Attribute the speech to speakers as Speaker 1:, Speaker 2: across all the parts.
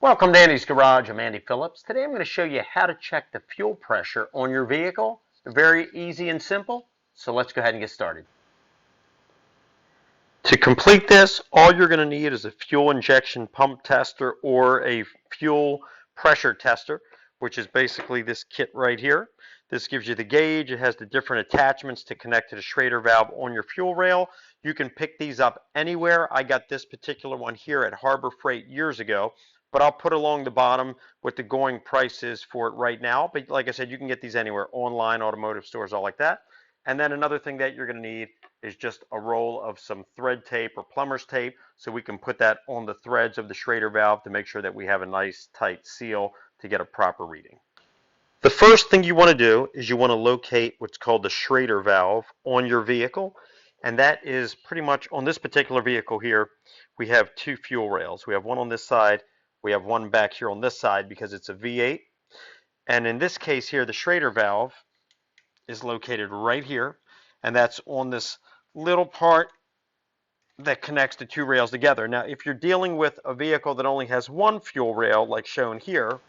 Speaker 1: Welcome to Andy's Garage. I'm Andy Phillips. Today I'm going to show you how to check the fuel pressure on your vehicle. Very easy and simple, so let's go ahead and get started. To complete this, all you're going to need is a fuel injection pump tester or a fuel pressure tester, which is basically this kit right here. This gives you the gauge. It has the different attachments to connect to the Schrader valve on your fuel rail. You can pick these up anywhere. I got this particular one here at Harbor Freight years ago, but I'll put along the bottom what the going price is for it right now. But like I said, you can get these anywhere, online, automotive stores, all like that. And then another thing that you're going to need is just a roll of some thread tape or plumber's tape, so we can put that on the threads of the Schrader valve to make sure that we have a nice tight seal to get a proper reading. The first thing you want to do is you want to locate what's called the Schrader valve on your vehicle, and that is pretty much on this particular vehicle here. We have two fuel rails. We have one on this side, we have one back here on this side because it's a V8, and in this case here the Schrader valve is located right here, and that's on this little part that connects the two rails together. Now if you're dealing with a vehicle that only has one fuel rail like shown here,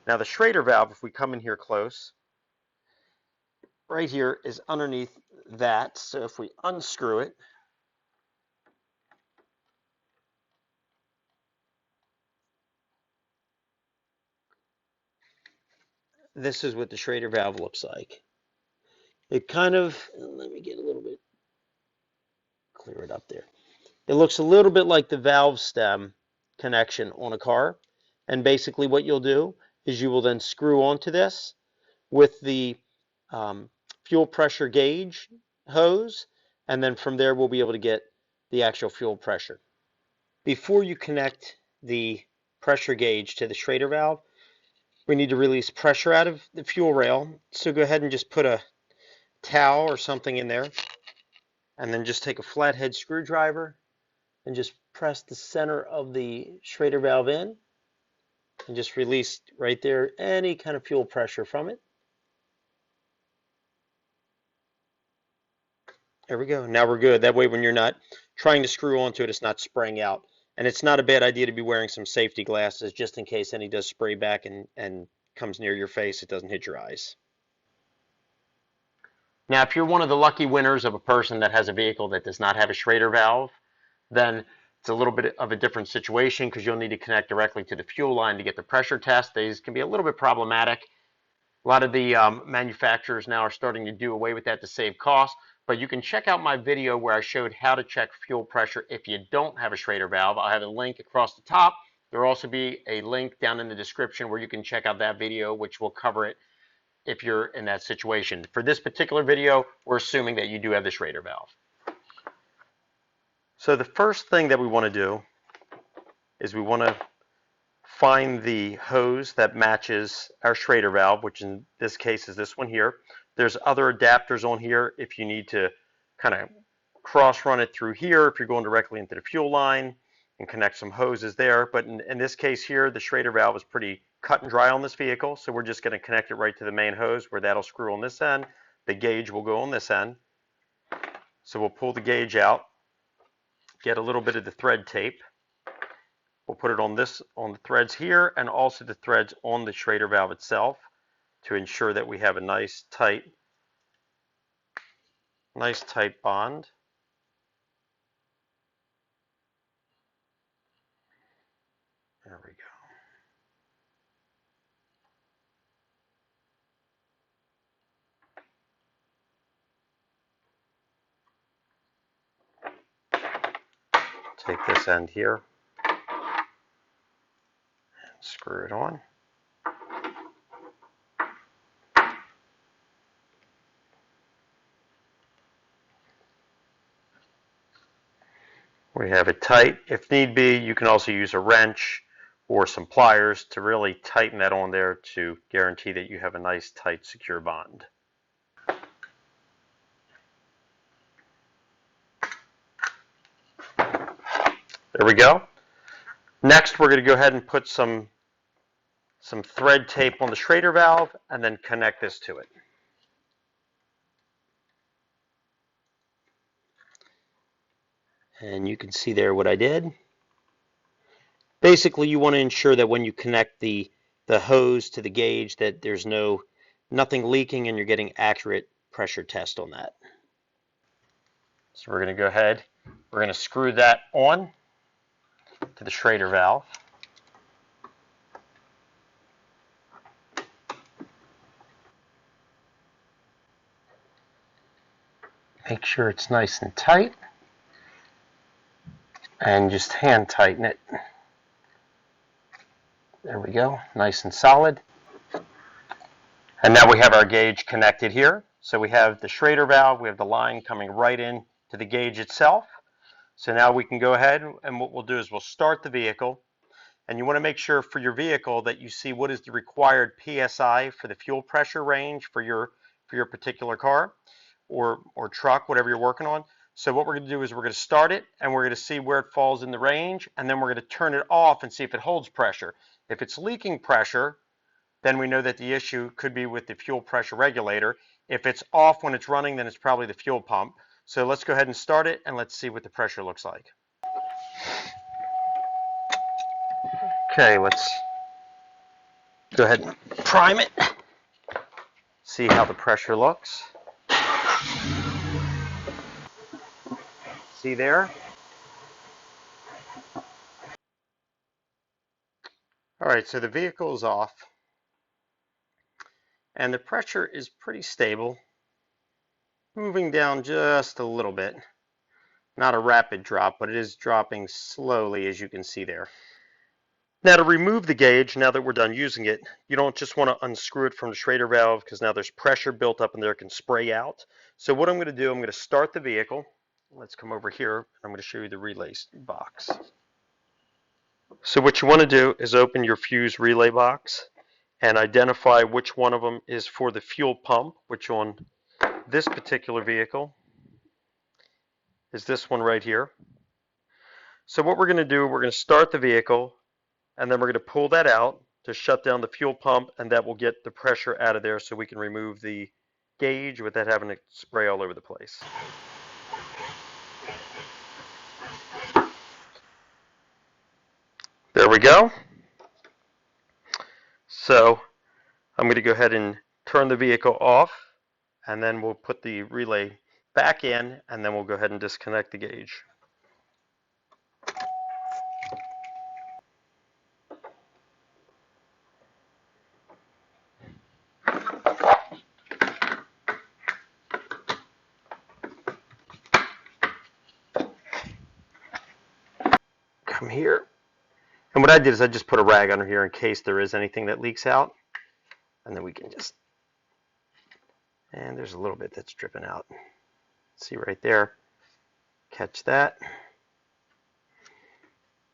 Speaker 1: now the Schrader valve, if we come in here close, right here is underneath that. So if we unscrew it, this is what the Schrader valve looks like. It kind of, let me get a little bit, clear it up there. It looks a little bit like the valve stem connection on a car. And basically what you'll do is you will then screw onto this with the fuel pressure gauge hose, and then from there we'll be able to get the actual fuel pressure. Before you connect the pressure gauge to the Schrader valve, we need to release pressure out of the fuel rail. So go ahead and just put a towel or something in there, and then just take a flathead screwdriver and just press the center of the Schrader valve in, and just release right there any kind of fuel pressure from it. There we go. Now we're good. That way when you're not trying to screw onto it, it's not spraying out. And it's not a bad idea to be wearing some safety glasses just in case any does spray back and comes near your face, it doesn't hit your eyes. Now, if you're one of the lucky winners of a person that has a vehicle that does not have a Schrader valve, then it's a little bit of a different situation because you'll need to connect directly to the fuel line to get the pressure test. These can be a little bit problematic. A lot of the manufacturers now are starting to do away with that to save costs. But you can check out my video where I showed how to check fuel pressure if you don't have a Schrader valve. I'll have a link across the top. There will also be a link down in the description where you can check out that video, which will cover it if you're in that situation. For this particular video, we're assuming that you do have the Schrader valve. So the first thing that we want to do is we want to find the hose that matches our Schrader valve, which in this case is this one here. There's other adapters on here if you need to kind of cross run it through here if you're going directly into the fuel line and connect some hoses there. But in this case here, the Schrader valve is pretty cut and dry on this vehicle, so we're just going to connect it right to the main hose where that'll screw on this end. The gauge will go on this end. So we'll pull the gauge out, get a little bit of the thread tape. We'll put it on the threads here and also the threads on the Schrader valve itself to ensure that we have a nice tight bond. There we go. Take this end here and screw it on. We have it tight. If need be, you can also use a wrench or some pliers to really tighten that on there to guarantee that you have a nice, tight, secure bond. There we go. Next, we're going to go ahead and put some thread tape on the Schrader valve and then connect this to it. And you can see there what I did. Basically, you want to ensure that when you connect the hose to the gauge that there's nothing leaking and you're getting accurate pressure test on that. So we're going to go ahead, we're going to screw that on to the Schrader valve. Make sure it's nice and tight, and just hand tighten it. There we go, nice and solid. And now we have our gauge connected here. So we have the Schrader valve, we have the line coming right in to the gauge itself. So now we can go ahead, and what we'll do is we'll start the vehicle. And you want to make sure for your vehicle that you see what is the required PSI for the fuel pressure range for your particular car or truck, whatever you're working on. So what we're going to do is we're going to start it, and we're going to see where it falls in the range, and then we're going to turn it off and see if it holds pressure. If it's leaking pressure, then we know that the issue could be with the fuel pressure regulator. If it's off when it's running, then it's probably the fuel pump. So let's go ahead and start it, and let's see what the pressure looks like. Okay, let's go ahead and prime it. See how the pressure looks. See there? All right, so the vehicle is off, and the pressure is pretty stable, moving down just a little bit. Not a rapid drop, but it is dropping slowly, as you can see there. Now, to remove the gauge, now that we're done using it, you don't just want to unscrew it from the Schrader valve, because now there's pressure built up in there, it can spray out. So what I'm going to do, I'm going to start the vehicle. Let's come over here. I'm going to show you the relay box. So what you want to do is open your fuse relay box and identify which one of them is for the fuel pump, which on this particular vehicle is this one right here. So what we're going to do, we're going to start the vehicle, and then we're going to pull that out to shut down the fuel pump, and that will get the pressure out of there so we can remove the gauge without having to spray all over the place. There we go. So I'm going to go ahead and turn the vehicle off, and then we'll put the relay back in, and then we'll go ahead and disconnect the gauge. Come here. And what I did is I just put a rag under here in case there is anything that leaks out. And then we can just, and there's a little bit that's dripping out. See right there. Catch that.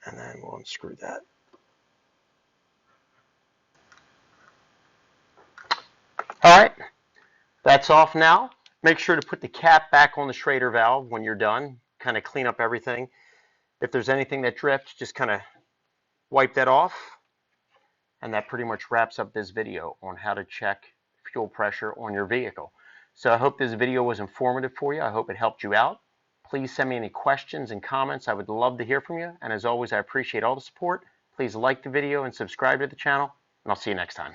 Speaker 1: And then we'll unscrew that. All right, that's off now. Make sure to put the cap back on the Schrader valve when you're done. Kind of clean up everything. If there's anything that drips, just kind of wipe that off. And that pretty much wraps up this video on how to check fuel pressure on your vehicle. So I hope this video was informative for you. I hope it helped you out. Please send me any questions and comments. I would love to hear from you. And as always, I appreciate all the support. Please like the video and subscribe to the channel. And I'll see you next time.